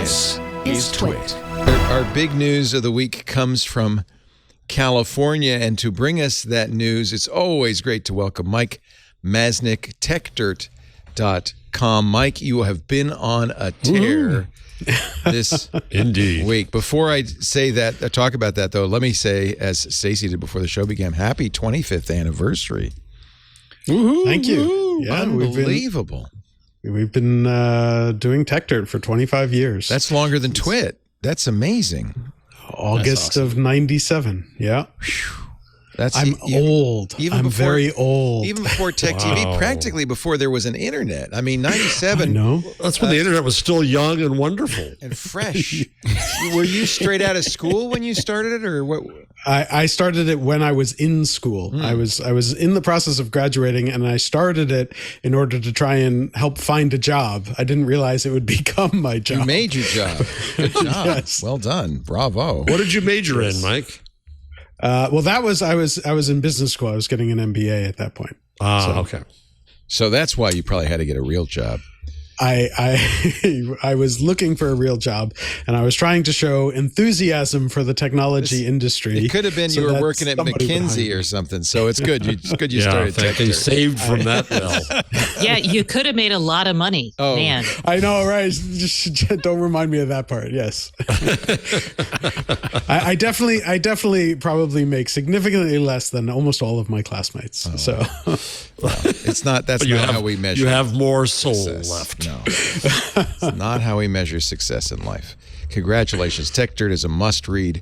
This is TWiT. Our big news of the week comes from California, and to bring us that news, it's always great to welcome Mike Masnick, Techdirt.com. Mike, you have been on a tear this Indeed. week. Before I say that, talk about that, though, let me say, as Stacey did before the show began, happy 25th anniversary. Woo-hoo, Thank you. woo-hoo. Yeah, Unbelievable. We've been doing Techdirt for 25 years. That's longer than TWiT. That's amazing. August of 97. Yeah. I'm old. I'm very old. Even before Tech TV, practically before there was an internet. I mean, 97. No, That's when the internet was still young and wonderful. And fresh. Were you straight out of school when you started it, or what? I started it when I was in school. I was in the process of graduating, and I started it in order to try and help find a job. I didn't realize it would become my job. You made your job. Good job. Yes. Well done. Bravo. What did you major in, Mike? Well, that was I was in business school. I was getting an MBA at that point. Okay. So that's why you probably had to get a real job. I was looking for a real job, and I was trying to show enthusiasm for the technology industry. It could have been you were working at McKinsey or something. So it's good. It's good you started Techdirt. You saved from that bell. Yeah, you could have made a lot of money. Oh. Man. I know, right? Just don't remind me of that part. Yes. I definitely probably make significitally less than almost all of my classmates. Oh. So Well, it's not. That's not how we measure. You have more soul success. left. No, it's not how we measure success in life. Congratulations. Techdirt is a must-read.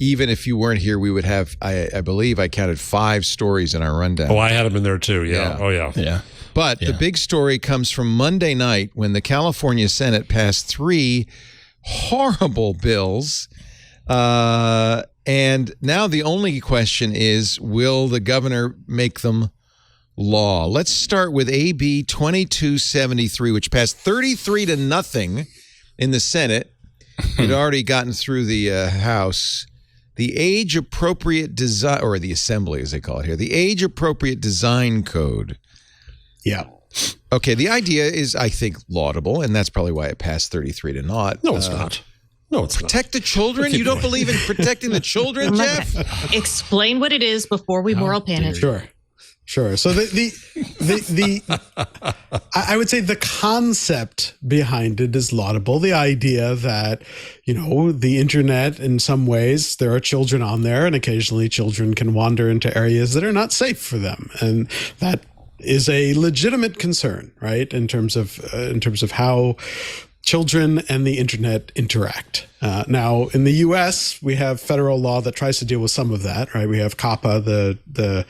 Even if you weren't here, we would have, I believe I counted 5 stories in our rundown. Oh, I had them in there too. Yeah. Yeah. Oh, yeah. Yeah. But the big story comes from Monday night when the California Senate passed 3 horrible bills. And now the only question is, will the governor make them law? Let's start with AB 2273, which passed 33-0 in the Senate. It had already gotten through the House. The age-appropriate design, or the Assembly as they call it here, the age-appropriate design code. yeah. Okay, the idea is, I think, laudable, and that's probably why it passed 33-0. No, it's not. No, it's Protect the children? You don't believe in protecting the children, Jeff? Explain what it is before we moral panic. Sure. So I would say the concept behind it is laudable. The idea that, the internet, in some ways, there are children on there, and occasionally children can wander into areas that are not safe for them. And that is a legitimate concern, right? In terms of how children and the internet interact. Now, in the U.S., we have federal law that tries to deal with some of that, right? We have COPPA, the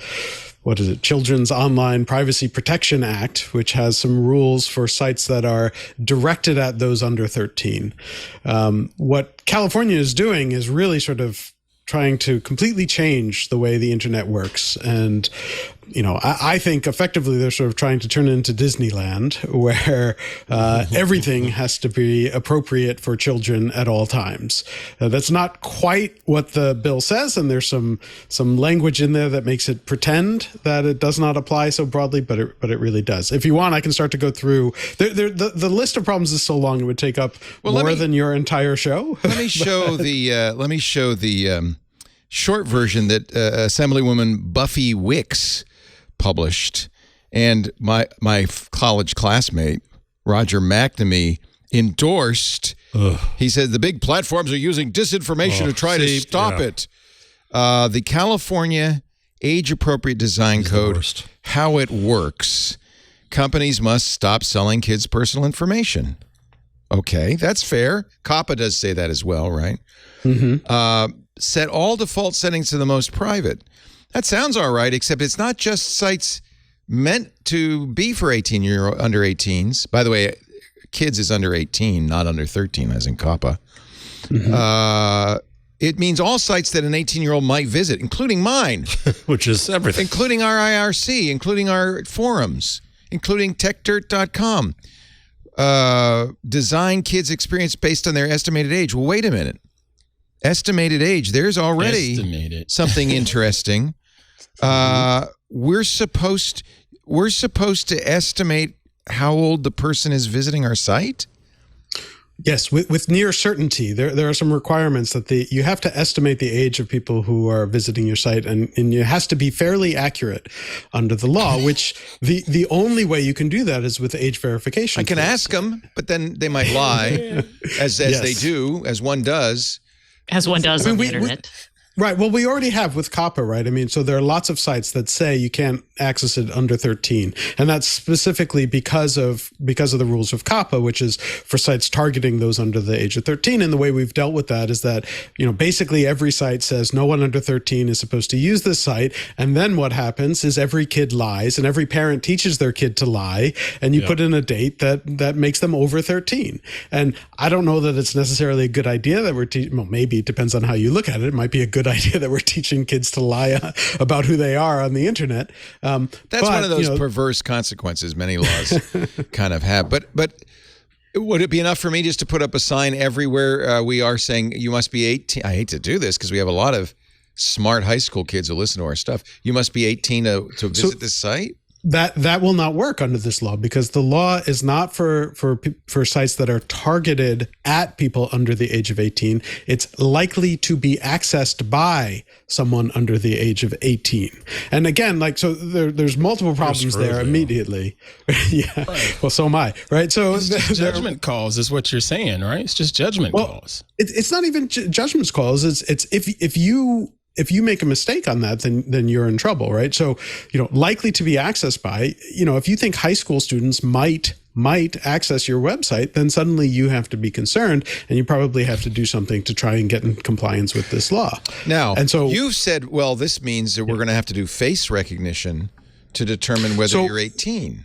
what is it? Children's Online Privacy Protection Act, which has some rules for sites that are directed at those under 13. What California is doing is really sort of trying to completely change the way the internet works. And, I think effectively they're sort of trying to turn it into Disneyland, where everything has to be appropriate for children at all times. That's not quite what the bill says, and there's some language in there that makes it pretend that it does not apply so broadly, but it really does. If you want, I can start to go through. The list of problems is so long it would take up more than your entire show. Let me show the short version that Assemblywoman Buffy Wicks published, and my college classmate Roger McNamee endorsed. He said the big platforms are using disinformation to try to stop it. The California Age-Appropriate Design Code, how it works. Companies must stop selling kids' personal information. Okay, that's fair. COPPA does say that as well, right? Mm-hmm. Set all default settings to the most private. That sounds all right, except it's not just sites meant to be for under 18s. By the way, kids is under 18, not under 13, as in COPPA. Mm-hmm. It means all sites that an 18-year-old might visit, including mine. Which is everything. Including our IRC, including our forums, including Techdirt.com. Design kids' experience based on their estimated age. Well, wait a minute. Estimated age. There's already something interesting. We're supposed to estimate how old the person is visiting our site? Yes, with near certainty, there are some requirements that you have to estimate the age of people who are visiting your site, and it has to be fairly accurate under the law. Which the only way you can do that is with age verification. I can ask them, but then they might lie, as they do, as one does. As one does on the internet. Right. Well, we already have with COPPA, right? I mean, so there are lots of sites that say you can't access it under 13. And that's specifically because of the rules of COPPA, which is for sites targeting those under the age of 13. And the way we've dealt with that is that, basically every site says no one under 13 is supposed to use this site. And then what happens is every kid lies and every parent teaches their kid to lie. And you put in a date that makes them over 13. And I don't know that it's necessarily a good idea that we're well, maybe it depends on how you look at it. It might be a good idea that we're teaching kids to lie about who they are on the internet. That's one of those perverse consequences many laws kind of have. But would it be enough for me just to put up a sign everywhere we are saying you must be 18? I hate to do this because we have a lot of smart high school kids who listen to our stuff. You must be 18 to visit this site? That will not work under this law because the law is not for sites that are targeted at people under the age of 18. It's likely to be accessed by someone under the age of 18. And again, there's multiple problems there immediately. Yeah. Right. Well, so am I. Right. So judgment calls is what you're saying, right? It's just judgment calls. It's not even judgment calls. It's if you make a mistake on that, then you're in trouble, right? So, likely to be accessed by, if you think high school students might access your website, then suddenly you have to be concerned and you probably have to do something to try and get in compliance with this law. Now, and so you've said, well, this means that we're going to have to do face recognition to determine whether you're 18.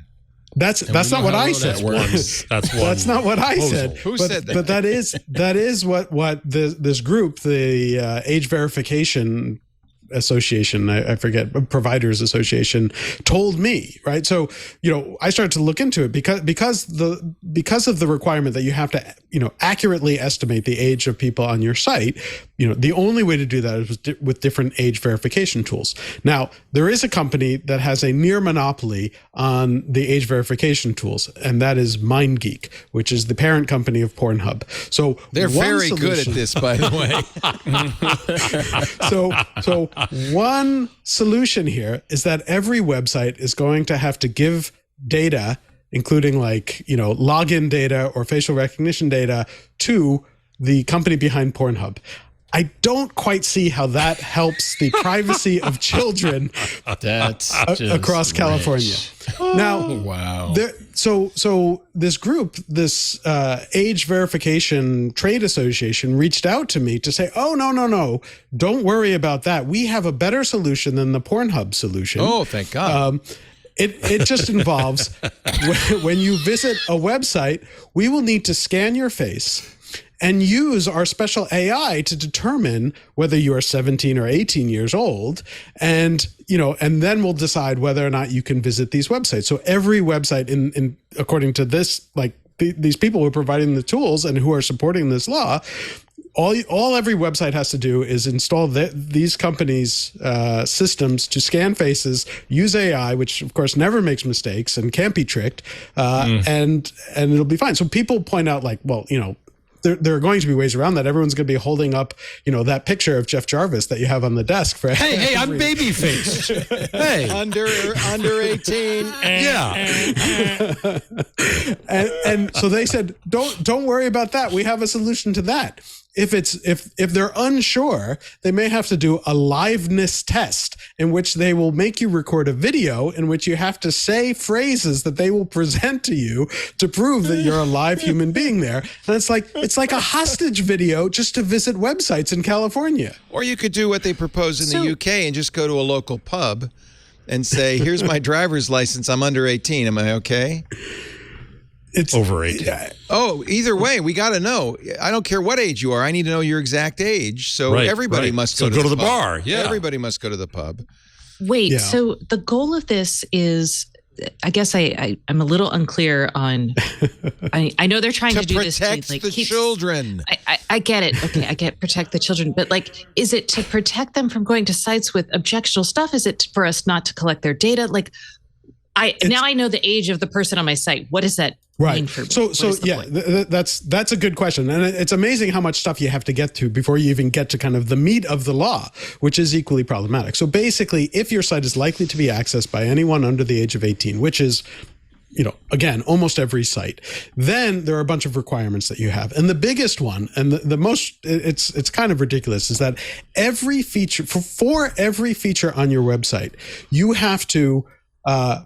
That's not what I said. That's not what I said. Who said that? But that is what this group, the Age Verification Association, I forget, Providers Association, told me, right? So, I started to look into it because of the requirement that you have to, accurately estimate the age of people on your site. The only way to do that is with different age verification tools. Now, there is a company that has a near monopoly on the age verification tools, and that is MindGeek, which is the parent company of Pornhub. So they're very good at this, by the way. So one solution here is that every website is going to have to give data, including login data or facial recognition data, to the company behind Pornhub. I don't quite see how that helps the privacy of children across California. Now, wow. So this group, this Age Verification Trade Association, reached out to me to say, "Oh, no, don't worry about that. We have a better solution than the Pornhub solution." Oh, thank God. It just involves when you visit a website, we will need to scan your face and use our special AI to determine whether you are 17 or 18 years old. And then we'll decide whether or not you can visit these websites. So every website in according to this, these people who are providing the tools and who are supporting this law, all every website has to do is install these companies' systems to scan faces, use AI, which of course never makes mistakes and can't be tricked, and it'll be fine. So people point out there are going to be ways around that. Everyone's going to be holding up, that picture of Jeff Jarvis that you have on the desk for. Hey, I'm babyface. Hey, under 18. Yeah. and so they said, don't worry about that. We have a solution to that. If they're unsure, they may have to do a liveness test in which they will make you record a video in which you have to say phrases that they will present to you to prove that you're a live human being there. And it's like a hostage video just to visit websites in California. Or you could do what they propose in the UK and just go to a local pub and say, "Here's my driver's license. I'm under 18. Am I okay?" It's over 18. Either way, we got to know. I don't care what age you are. I need to know your exact age. So everybody must go to the bar. Yeah. Everybody must go to the pub. Wait, so the goal of this is, I guess I'm a little unclear on, I know they're trying to do this to protect the children. I get it. Okay, I get protect the children. But is it to protect them from going to sites with objectionable stuff? Is it for us not to collect their data? Now I know the age of the person on my site. What does that mean for me? So yeah, that's a good question. And it's amazing how much stuff you have to get to before you even get to kind of the meat of the law, which is equally problematic. So basically, if your site is likely to be accessed by anyone under the age of 18, which is, again, almost every site, then there are a bunch of requirements that you have. And the biggest one, and the most, it's kind of ridiculous, is that every feature, for every feature on your website, you have to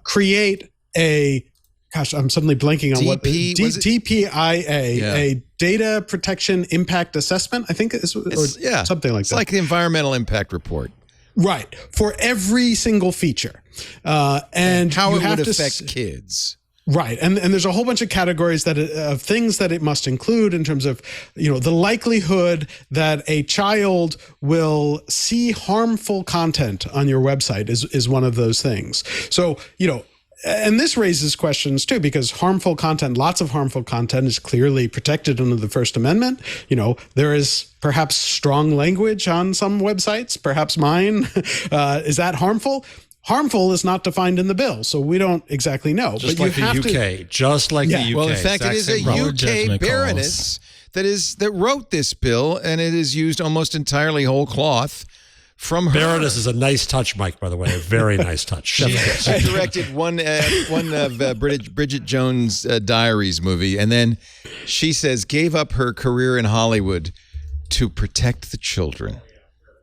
create a, gosh, I'm suddenly blanking on what DPIA, a data protection impact assessment, I think something like It's that. like the environmental impact report. Right. For every single feature. And how you it have would to affect kids. Right. And there's a whole bunch of categories of things that it must include in terms of, the likelihood that a child will see harmful content on your website is one of those things. So, and this raises questions too, because harmful content, lots of harmful content is clearly protected under the First Amendment. There is perhaps strong language on some websites, perhaps mine. Is that harmful? Harmful is not defined in the bill, so we don't exactly know. Just like the UK. Just like the UK. Well, in fact, it is a UK baroness that wrote this bill, and it is used almost entirely whole cloth from her. Baroness is a nice touch, Mike, by the way. A very nice touch. She directed one of Bridget Jones' Diaries movie, and then she says gave up her career in Hollywood to protect the children.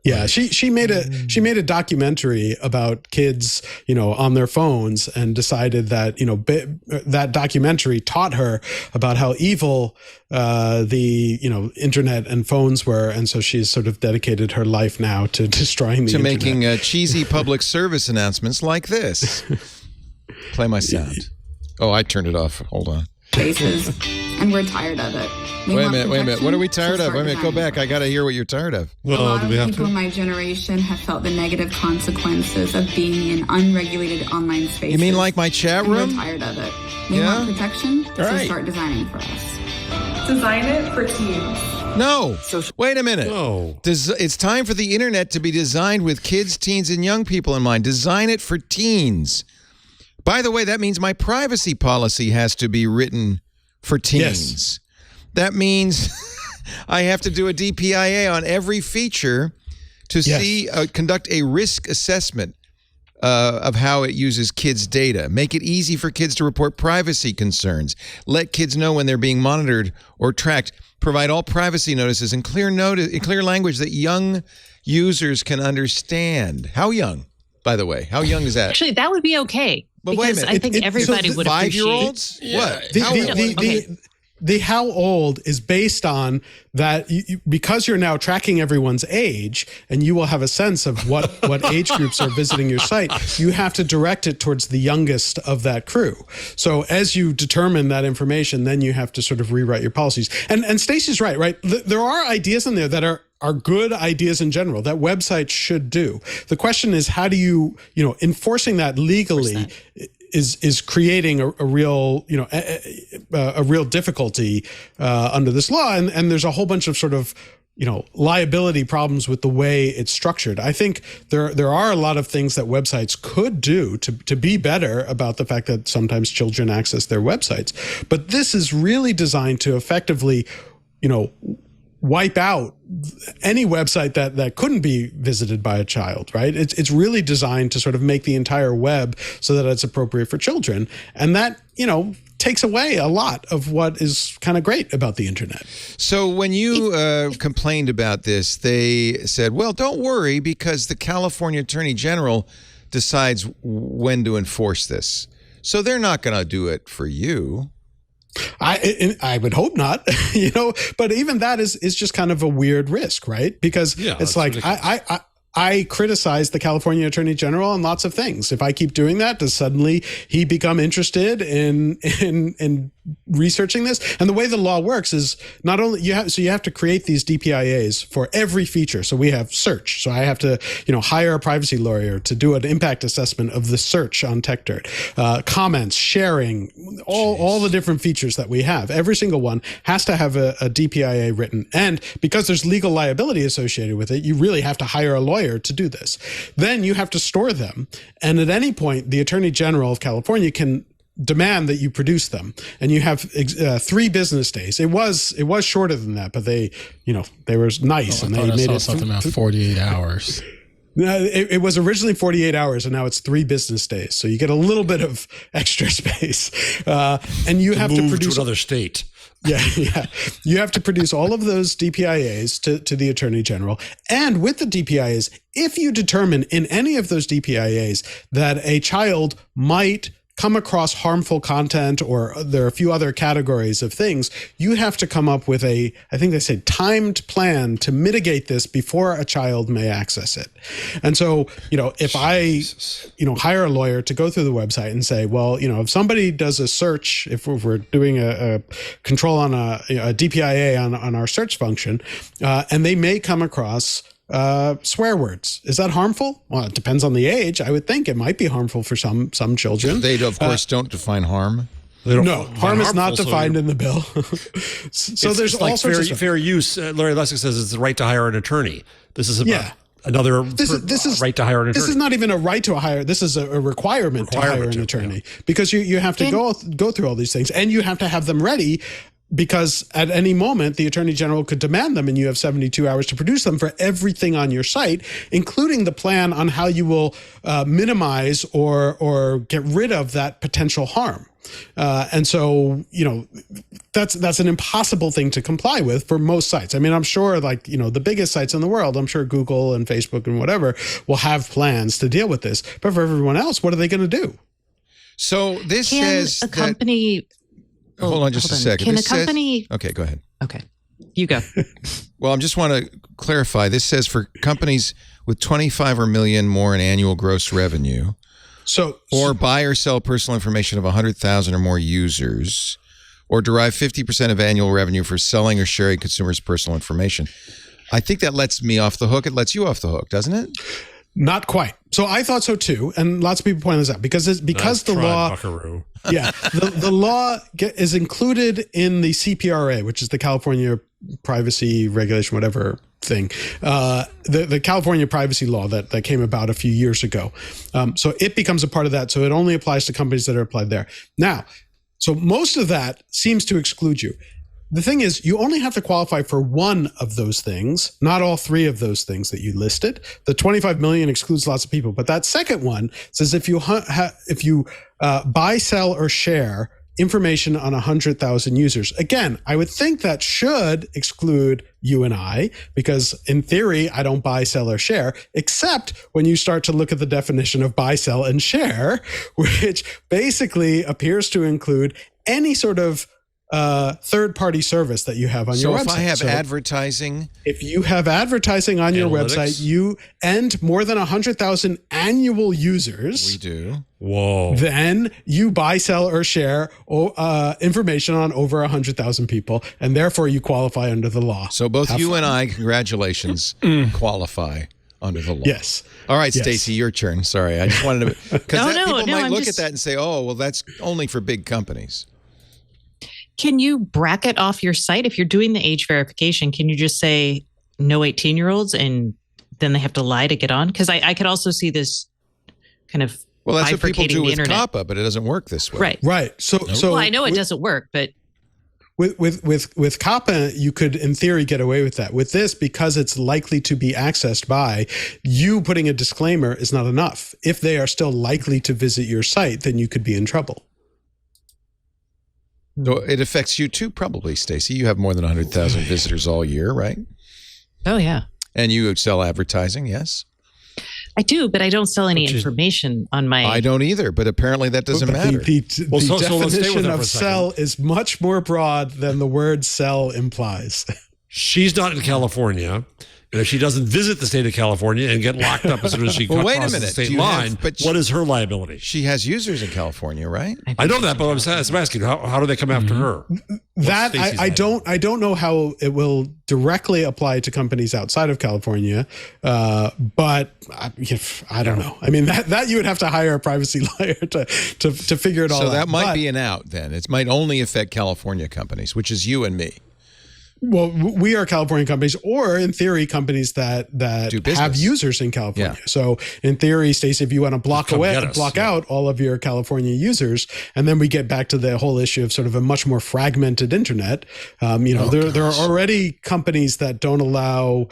Yeah, she made a documentary about kids, on their phones, and decided that that documentary taught her about how evil the internet and phones were, and so she's sort of dedicated her life now to destroying the internet. Making cheesy public service announcements like this. Play my sound. Oh, I turned it off. Hold on. Faces, and we're tired of it. Wait a minute. What are we tired of? Wait a minute. Go back. I got to hear what you're tired of. A lot of people in my generation have felt the negative consequences of being in unregulated online spaces. You mean like my chat room? We're tired of it. We want protection, so start designing for us. Design it for teens. No. Wait a minute. No. It's time for the internet to be designed with kids, teens, and young people in mind. Design it for teens. By the way, that means my privacy policy has to be written for teens. Yes. That means I have to do a DPIA on every feature to conduct a risk assessment of how it uses kids' data. Make it easy for kids to report privacy concerns. Let kids know when they're being monitored or tracked. Provide all privacy notices in clear language that young users can understand. How young, by the way? How young is that? Actually, that would be okay. But wait a minute. I think everybody would appreciate. 5-year-olds? What? The how old is based on that because you're now tracking everyone's age, and you will have a sense of what age groups are visiting your site. You have to direct it towards the youngest of that crew. So as you determine that information, then you have to sort of rewrite your policies. And Stacey's right? There are ideas in there that are good ideas in general that websites should do. The question is, how do you enforcing that legally is creating a real, a real difficulty under this law. And there's a whole bunch of sort of, liability problems with the way it's structured. I think there are a lot of things that websites could do to be better about the fact that sometimes children access their websites. But this is really designed to effectively, wipe out any website that couldn't be visited by a child, right? It's really designed to sort of make the entire web so that it's appropriate for children. And that, takes away a lot of what is kind of great about the internet. So when you complained about this, they said, well, don't worry, because the California Attorney General decides when to enforce this. So they're not going to do it for you. I would hope not, but even that is just kind of a weird risk, right? Because it's like I criticize the California Attorney General on lots of things. If I keep doing that, does suddenly he become interested in researching this. And the way the law works is not only you have to create these DPIAs for every feature. So we have search. So I have to, hire a privacy lawyer to do an impact assessment of the search on Techdirt, comments, sharing, all the different features that we have. Every single one has to have a DPIA written. And because there's legal liability associated with it, you really have to hire a lawyer to do this. Then you have to store them. And at any point, the Attorney General of California can demand that you produce them, and you have 3 business days. It was shorter than that, but they were nice, and they made it something about 48 hours. It was originally 48 hours, and now it's 3 business days. So you get a little bit of extra space, and you have to produce to another state. Yeah. You have to produce all of those DPIAs to the Attorney General. And with the DPIAs, if you determine in any of those DPIAs that a child might come across harmful content, or there are a few other categories of things, you have to come up with I think they say, timed plan to mitigate this before a child may access it. And so, if I, hire a lawyer to go through the website and say, well, if somebody does a search, if we're doing a control on a DPIA on our search function, and they may come across swear words. Is that harmful? Well, it depends on the age. I would think it might be harmful for some children. They, of course, don't define harm. No, harm is not defined in the bill. So there's all sorts of stuff. Fair use. Larry Lessig says it's the right to hire an attorney. This is about another right to hire an attorney. This is not even a right to hire. This is a requirement to hire an attorney, because you have to go through all these things, and you have to have them ready, because at any moment the Attorney General could demand them, and you have 72 hours to produce them for everything on your site, including the plan on how you will minimize or get rid of that potential harm. And so, that's an impossible thing to comply with for most sites. I mean, I'm sure the biggest sites in the world, I'm sure Google and Facebook and whatever will have plans to deal with this. But for everyone else, what are they going to do? So this says a company... Hold on just a second. Can a company... Okay, go ahead. Okay, you go. Well, I just want to clarify. This says for companies with 25 or million more in annual gross revenue, or buy or sell personal information of 100,000 or more users, or derive 50% of annual revenue for selling or sharing consumers' personal information. I think that lets me off the hook. It lets you off the hook, doesn't it? Not quite. So I thought so too, and lots of people point this out because the law. Buckaroo. Yeah, the law is included in the CPRA, which is the California Privacy Regulation, whatever thing, the California privacy law that came about a few years ago. So it becomes a part of that. So it only applies to companies that are applied there. Now, so most of that seems to exclude you. The thing is, you only have to qualify for one of those things, not all 3 of those things that you listed. The 25 million excludes lots of people, but that second one says if you buy, sell, or share information on 100,000 users. Again, I would think that should exclude you and I, because in theory, I don't buy, sell, or share, except when you start to look at the definition of buy, sell, and share, which basically appears to include any sort of third-party service that you have on your website. So if I have advertising? If you have advertising on your website, and more than 100,000 annual users. We do. Whoa. Then you buy, sell, or share information on over 100,000 people, and therefore you qualify under the law. So both you and I, congratulations, qualify under the law. Yes. All right, yes. Stacey, your turn. Sorry, I just wanted to, because people might look at that and say, oh, well, that's only for big companies. Can you bracket off your site? If you're doing the age verification, can you just say no 18-year-olds and then they have to lie to get on? Because I could also see this kind of well, that's what people do with internet. COPPA, but it doesn't work this way. Right. So well, I know it doesn't work, but with COPPA, you could in theory get away with that. With this, because it's likely to be accessed by, you putting a disclaimer is not enough. If they are still likely to visit your site, then you could be in trouble. So it affects you too, probably, Stacey. You have more than 100,000 visitors all year, right? Oh, yeah. And you sell advertising, yes? I do, but I don't sell any information on my... I don't either, but apparently that doesn't matter. The definition of sell is much more broad than the word sell implies. She's not in California. And if she doesn't visit the state of California and get locked up as soon as she crosses the state line, what is her liability? She has users in California, right? I know that, but I'm asking, how do they come after her? That I don't know how it will directly apply to companies outside of California, but I don't know. I mean, that you would have to hire a privacy lawyer to figure it all out. So that might be an out then. It might only affect California companies, which is you and me. Well, we are California companies, or in theory, companies that have users in California. Yeah. So in theory, Stacey, if you want to block out all of your California users, and then we get back to the whole issue of sort of a much more fragmented internet. There are already companies that don't allow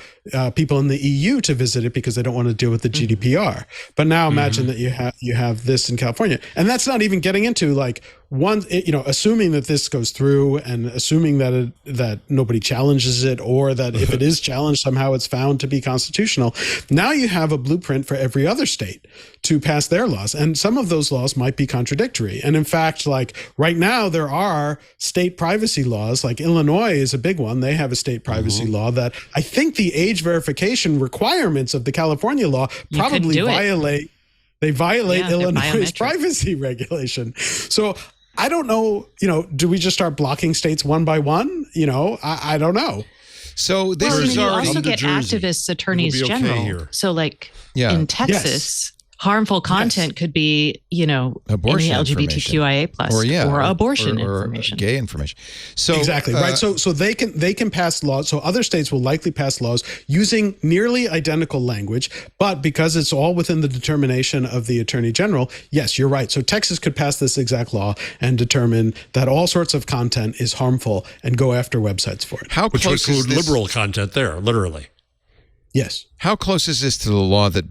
people in the EU to visit it because they don't want to deal with the GDPR. But now imagine that you have this in California, and that's not even getting into like assuming that this goes through and assuming that nobody challenges it, or that if it is challenged, somehow it's found to be constitutional. Now you have a blueprint for every other state to pass their laws. And some of those laws might be contradictory. And in fact, like right now, there are state privacy laws, like Illinois is a big one. They have a state privacy law that I think the age verification requirements of the California law probably violate. They violate Illinois' privacy regulation. So I don't know, do we just start blocking states one by one? I don't know. So this is you already also get activists, attorneys general. So like in Texas, harmful content could be, abortion any LGBTQIA plus or abortion information, or gay information. So exactly right. So they can pass laws. So other states will likely pass laws using nearly identical language, but because it's all within the determination of the attorney general. Yes, you're right. So Texas could pass this exact law and determine that all sorts of content is harmful and go after websites for it. Which would include liberal content there, literally. Yes. How close is this to the law that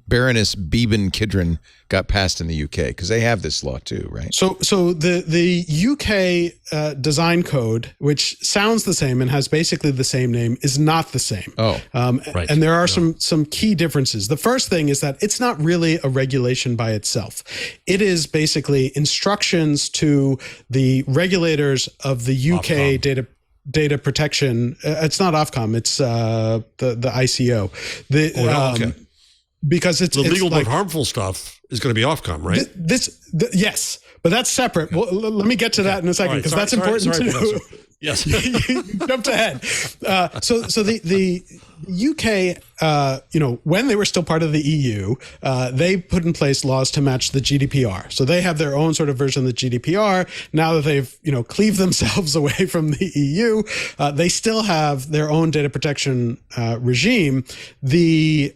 Baroness Beeben Kidron got passed in the UK? Because they have this law too, right? So the UK design code, which sounds the same and has basically the same name, is not the same. Right. And there are some key differences. The first thing is that it's not really a regulation by itself. It is basically instructions to the regulators of the UK data protection. It's not Ofcom. It's the ICO. Because it's legal but harmful stuff is going to be Ofcom, right? Yes, but that's separate. Well, let me get to that in a second because that's important too. Yes, you jumped ahead. So the UK, when they were still part of the EU, they put in place laws to match the GDPR. So they have their own sort of version of the GDPR. Now that they've cleaved themselves away from the EU, they still have their own data protection regime. The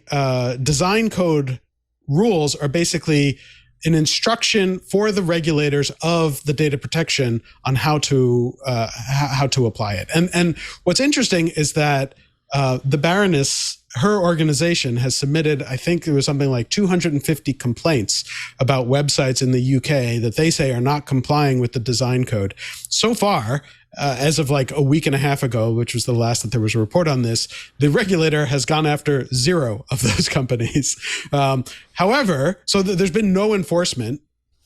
design code rules are basically an instruction for the regulators of the data protection on how to apply it. And what's interesting is that the Baroness, her organization, has submitted, I think there was something like 250 complaints about websites in the UK that they say are not complying with the design code. So far, as of like a week and a half ago, which was the last that there was a report on this, the regulator has gone after 0 of those companies. However, so there's been no enforcement,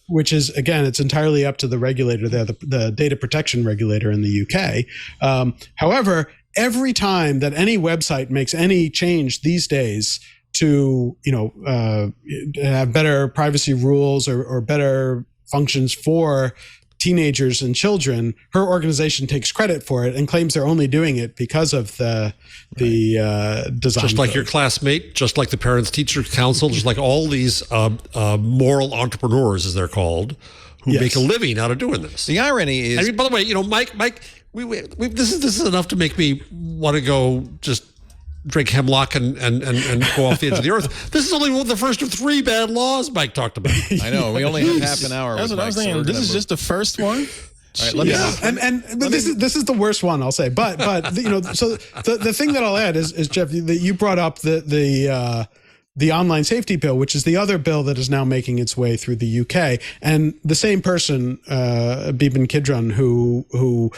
which is, again, it's entirely up to the regulator there, the data protection regulator in the UK. However, every time that any website makes any change these days to, have better privacy rules or better functions for teenagers and children, her organization takes credit for it and claims they're only doing it because of the design. Just like your classmate, just like the Parents Teacher Council, just like all these moral entrepreneurs, as they're called, who make a living out of doing this. The irony is, I mean, by the way, Mike, this is enough to make me want to go just drink hemlock and go off the edge of the earth. This is only the first of 3 bad laws Mike talked about. I know. We only have half an hour. That's what I was saying. This is just the first one. All right, let me but this is the worst one, I'll say. But so the thing that I'll add is Jeff, that you brought up the online safety bill, which is the other bill that is now making its way through the UK, and the same person, Beeben Kidron, who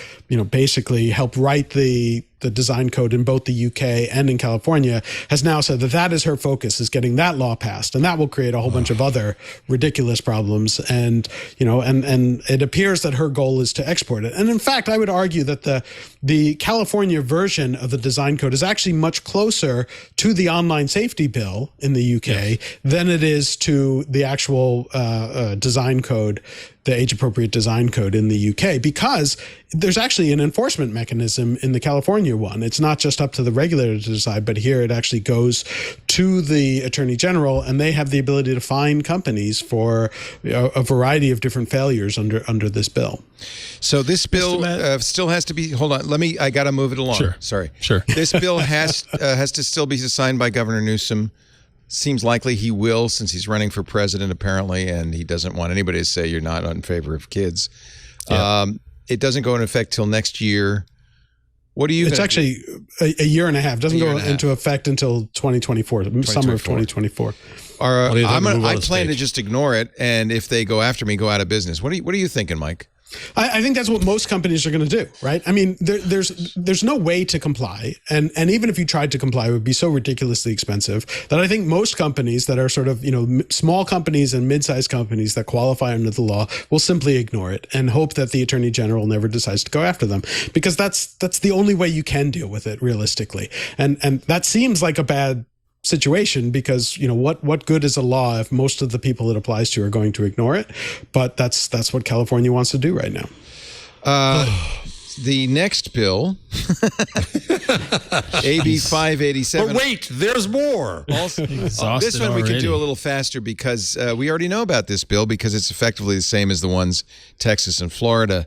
basically helped write the design code in both the UK and in California, has now said that is her focus, is getting that law passed, and that will create a whole bunch of other ridiculous problems. And and it appears that her goal is to export it. And in fact, I would argue that the California version of the design code is actually much closer to the online safety bill in the UK than it is to the actual design code, the age-appropriate design code in the UK, because there's actually an enforcement mechanism in the California one. It's not just up to the regulator to decide, but here it actually goes to the Attorney General, and they have the ability to fine companies for a variety of different failures under this bill. So this bill still has to be, hold on, I got to move it along. Sure. Sorry. Sure. This bill has to still be signed by Governor Newsom. Seems likely he will, since he's running for president apparently, and he doesn't want anybody to say you're not in favor of kids. Yeah. It doesn't go into effect till next year. What do you? It's actually a year and a half. It doesn't go into effect until 2024, summer of 2024. I plan to just ignore it, and if they go after me, go out of business. What are you thinking, Mike? I think that's what most companies are going to do, right? I mean, there's no way to comply, and even if you tried to comply, it would be so ridiculously expensive that I think most companies that are sort of small companies and mid-sized companies that qualify under the law will simply ignore it and hope that the Attorney General never decides to go after them, because that's the only way you can deal with it realistically, and that seems like a bad situation, because what good is a law if most of the people it applies to are going to ignore it? But that's what California wants to do right now. The next bill, AB 587. But wait, there's more. Also, this one we can do a little faster, because we already know about this bill, because it's effectively the same as the ones Texas and Florida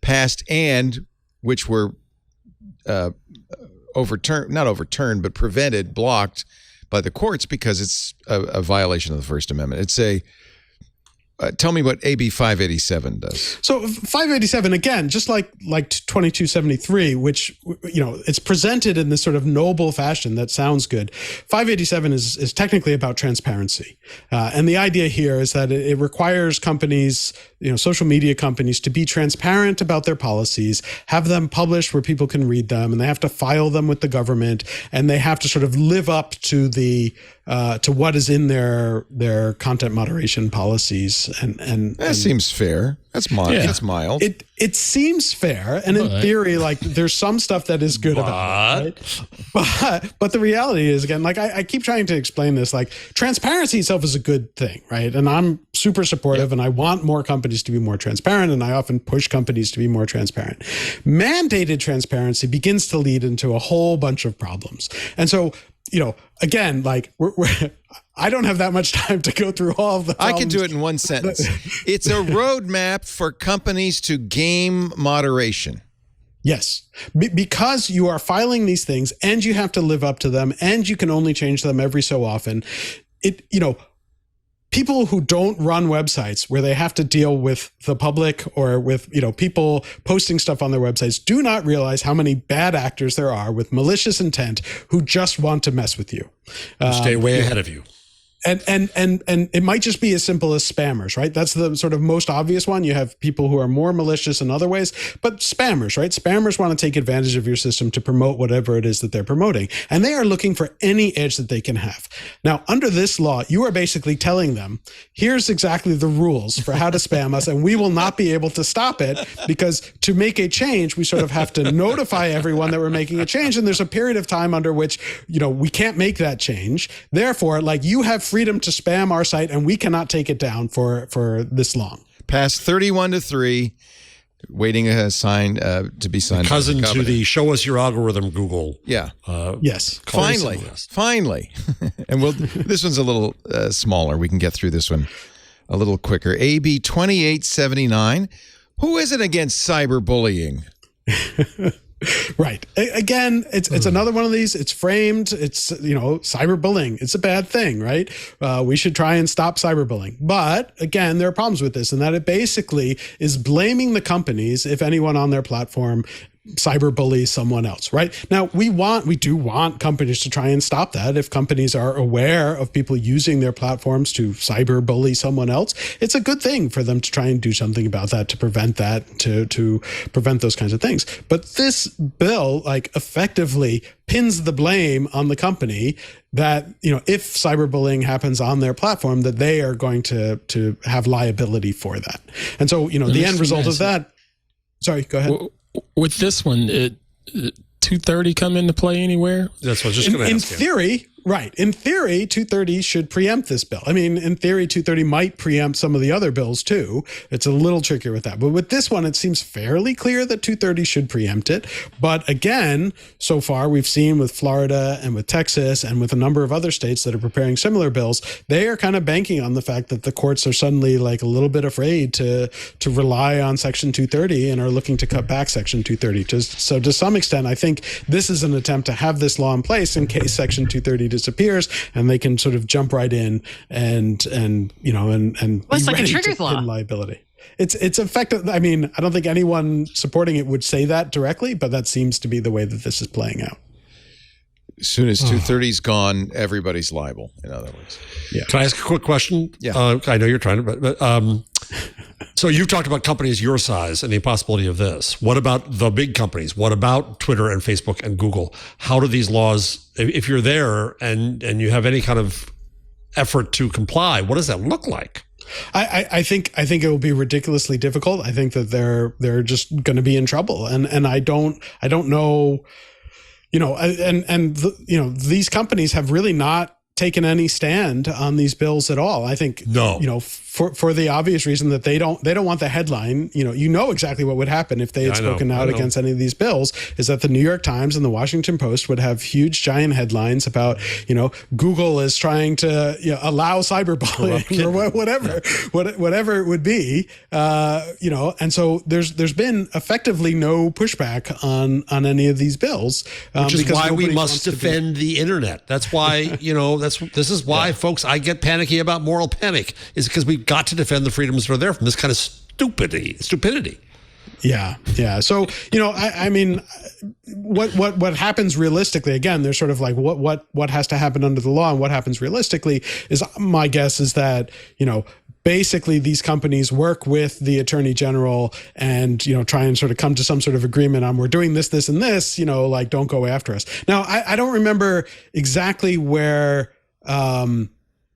passed, and which were not overturned, but blocked by the courts, because it's a violation of the First Amendment. It's tell me what AB 587 does. So 587, again, just like 2273, which, it's presented in this sort of noble fashion that sounds good. 587 is technically about transparency. And the idea here is that it requires companies, social media companies, to be transparent about their policies, have them published where people can read them, and they have to file them with the government, and they have to sort of live up to to what is in their content moderation policies. And that seems fair. That's mild. Yeah. That's mild. It seems fair, and in theory, there's some stuff that is good about it, right? But the reality is, again, I keep trying to explain this, transparency itself is a good thing, right? And I'm super supportive, and I want more companies to be more transparent, and I often push companies to be more transparent. Mandated transparency begins to lead into a whole bunch of problems, and so again, I don't have that much time to go through all of the problems. I can do it in one sentence. It's a roadmap for companies to game moderation. Yes, because you are filing these things, and you have to live up to them, and you can only change them every so often. People who don't run websites where they have to deal with the public or with people posting stuff on their websites do not realize how many bad actors there are with malicious intent who just want to mess with you. Stay way ahead of you. And it might just be as simple as spammers, right? That's the sort of most obvious one. You have people who are more malicious in other ways, but spammers, right? Spammers want to take advantage of your system to promote whatever it is that they're promoting. And they are looking for any edge that they can have. Now, under this law, you are basically telling them, here's exactly the rules for how to spam us, and we will not be able to stop it, because to make a change, we sort of have to notify everyone that we're making a change. And there's a period of time under which, we can't make that change. Therefore, you have freedom to spam our site, and we cannot take it down for this long. Passed 31-3, waiting a sign to be signed. Cousin to the show us your algorithm, Google. Yeah. Yes. Finally. And this one's a little smaller. We can get through this one a little quicker. AB 2879. Who isn't against cyberbullying? Right. Again, it's another one of these. It's framed. It's, cyberbullying. It's a bad thing, right? We should try and stop cyberbullying. But again, there are problems with this, and that it basically is blaming the companies if anyone on their platform cyberbully someone else, right? Now, we do want companies to try and stop that. If companies are aware of people using their platforms to cyberbully someone else, it's a good thing for them to try and do something about that, to prevent that, to prevent those kinds of things. But this bill, like, effectively pins the blame on the company that, you know, if cyberbullying happens on their platform, that they are going to have liability for that. And so, you know, the end result of that. Sorry, go ahead. With this one, 230 come into play anywhere? That's what I was just going to ask. In theory, right. In theory, 230 should preempt this bill. I mean, in theory, 230 might preempt some of the other bills too. It's a little trickier with that. But with this one, it seems fairly clear that 230 should preempt it. But again, so far, we've seen with Florida and with Texas and with a number of other states that are preparing similar bills, they are kind of banking on the fact that the courts are suddenly like a little bit afraid to rely on Section 230 and are looking to cut back Section 230. So to some extent, I think this is an attempt to have this law in place in case Section 230 disappears, and they can sort of jump right in and you know and well, it's like a trigger law liability. It's effective. I mean, I don't think anyone supporting it would say that directly, but that seems to be the way that this is playing out. As soon as 230's gone, everybody's liable. In other words, yeah. Can I ask a quick question? Yeah. I know you're trying to, but so you've talked about companies your size and the possibility of this. What about the big companies? What about Twitter and Facebook and Google? How do these laws, if you're there and you have any kind of effort to comply, what does that look like? I think it will be ridiculously difficult. I think that they're just going to be in trouble, and I don't know, you know, you know, these companies have really not taken any stand on these bills at all. I think, no, you know, for the obvious reason that they don't want the headline. You know exactly what would happen if they had spoken out against any of these bills, is that the New York Times and the Washington Post would have huge giant headlines about, you know, Google is trying to, you know, allow cyberbullying or whatever it would be, you know. And so there's been effectively no pushback on any of these bills, which is why we must defend the internet. That's why, you know, this is why, folks, I get panicky about moral panic, is because we've got to defend the freedoms that are there from this kind of stupidity. Yeah. So, you know, I mean, what happens realistically, again, there's sort of like what has to happen under the law and what happens realistically is, my guess is that, you know, basically these companies work with the attorney general and, you know, try and sort of come to some sort of agreement on, we're doing this, this, and this, you know, like, don't go after us. Now, I don't remember exactly where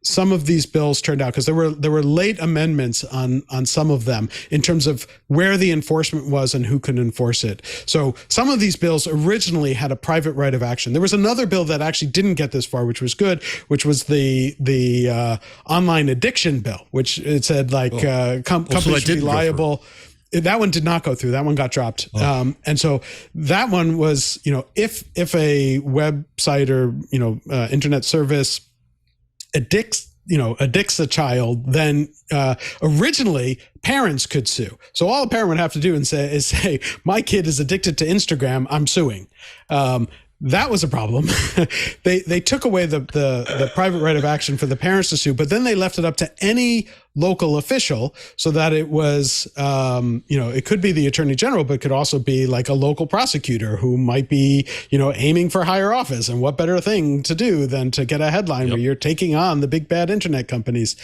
some of these bills turned out, because there were late amendments on some of them in terms of where the enforcement was and who could enforce it. So some of these bills originally had a private right of action. There was another bill that actually didn't get this far, which was good, which was the online addiction bill, which it said like companies should be liable. That one did not go through. That one got dropped. And so that one was, you know, if a website or, you know, internet service addicts a child, then originally parents could sue. So all a parent would have to do is say, my kid is addicted to Instagram, I'm suing. That was a problem. They took away the private right of action for the parents to sue, but then they left it up to any local official, so that it was, you know, it could be the attorney general, but it could also be like a local prosecutor who might be, you know, aiming for higher office. And what better thing to do than to get a headline where you're taking on the big bad internet companies.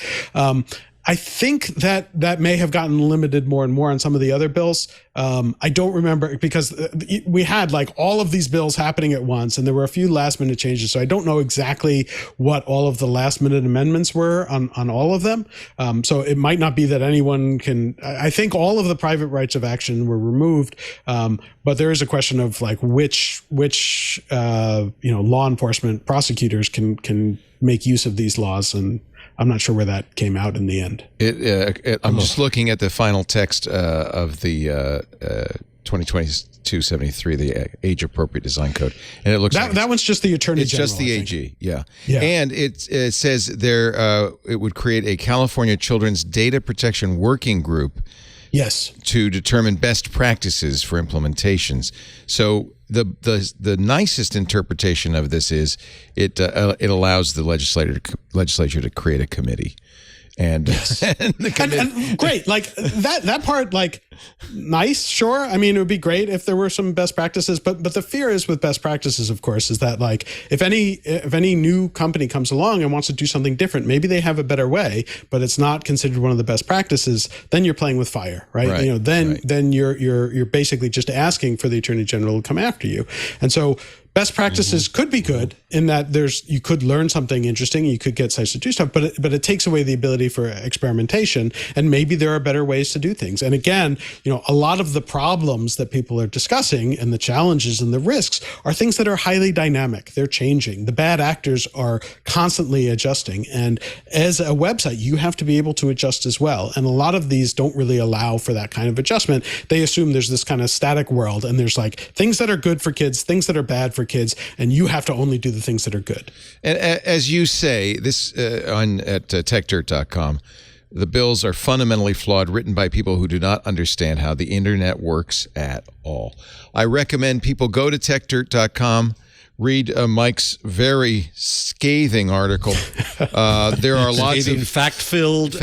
I think that may have gotten limited more and more on some of the other bills. I don't remember, because we had like all of these bills happening at once, and there were a few last minute changes. So I don't know exactly what all of the last minute amendments were on all of them. So it might not be that anyone can. I think all of the private rights of action were removed, but there is a question of like which you know, law enforcement prosecutors can make use of these laws, and I'm not sure where that came out in the end. I'm just looking at the final text of the 2022-73, the age-appropriate design code, and it looks that one's just the attorney general. It's just the AG, yeah. And it says there it would create a California Children's Data Protection Working Group. Yes. To determine best practices for implementations. So the nicest interpretation of this is it allows the legislature to create a committee, And, and great, like that part, like nice, sure. I mean, it would be great if there were some best practices, but the fear is with best practices, of course, is that like if any new company comes along and wants to do something different, maybe they have a better way, but it's not considered one of the best practices, then you're playing with fire, right? You know, then you're basically just asking for the Attorney General to come after you. And so best practices could be good in that you could learn something interesting, you could get sites to do stuff, but it takes away the ability for experimentation, and maybe there are better ways to do things. And again, you know, a lot of the problems that people are discussing and the challenges and the risks are things that are highly dynamic. They're changing. The bad actors are constantly adjusting, and as a website, you have to be able to adjust as well. And a lot of these don't really allow for that kind of adjustment. They assume there's this kind of static world, and there's like things that are good for kids, things that are bad for kids, and you have to only do the things that are good. And as you say, this at techdirt.com, the bills are fundamentally flawed, written by people who do not understand how the internet works at all. I recommend people go to techdirt.com, read Mike's very scathing article. There are lots of fact-filled,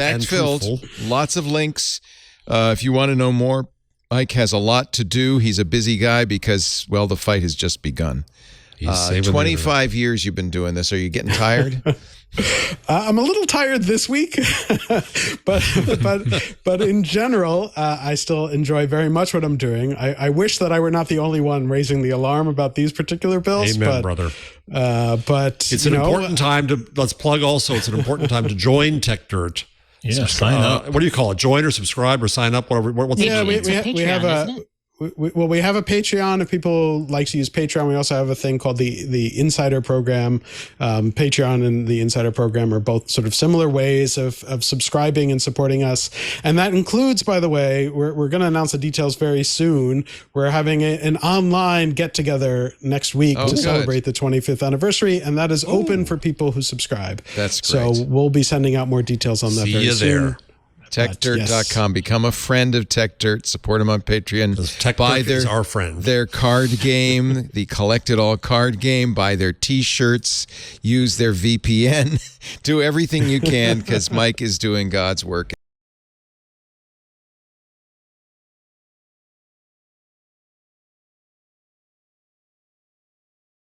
lots of links. If you want to know more, Mike has a lot to do. He's a busy guy because, well, the fight has just begun. 25 years you've been doing this. Are you getting tired? I'm a little tired this week, but in general, I still enjoy very much what I'm doing. I wish that I were not the only one raising the alarm about these particular bills. Amen, brother. But it's an important time to, let's plug also, it's an important time to join Techdirt. Yeah, sign up. What do you call it? Join or subscribe or sign up? Whatever. We have we have a Patreon. If people like to use Patreon, we also have a thing called the Insider Program. Patreon and the Insider Program are both sort of similar ways of subscribing and supporting us. And that includes, by the way, we're going to announce the details very soon. We're having an online get-together next week to celebrate the 25th anniversary, and that is open for people who subscribe. That's great. So we'll be sending out more details on that very soon. There. Techdirt.com. Become a friend of Techdirt. Support them on Patreon. Techdirt is our friend. Their card game, the Collect It All card game. Buy their T-shirts. Use their VPN. Do everything you can because Mike is doing God's work.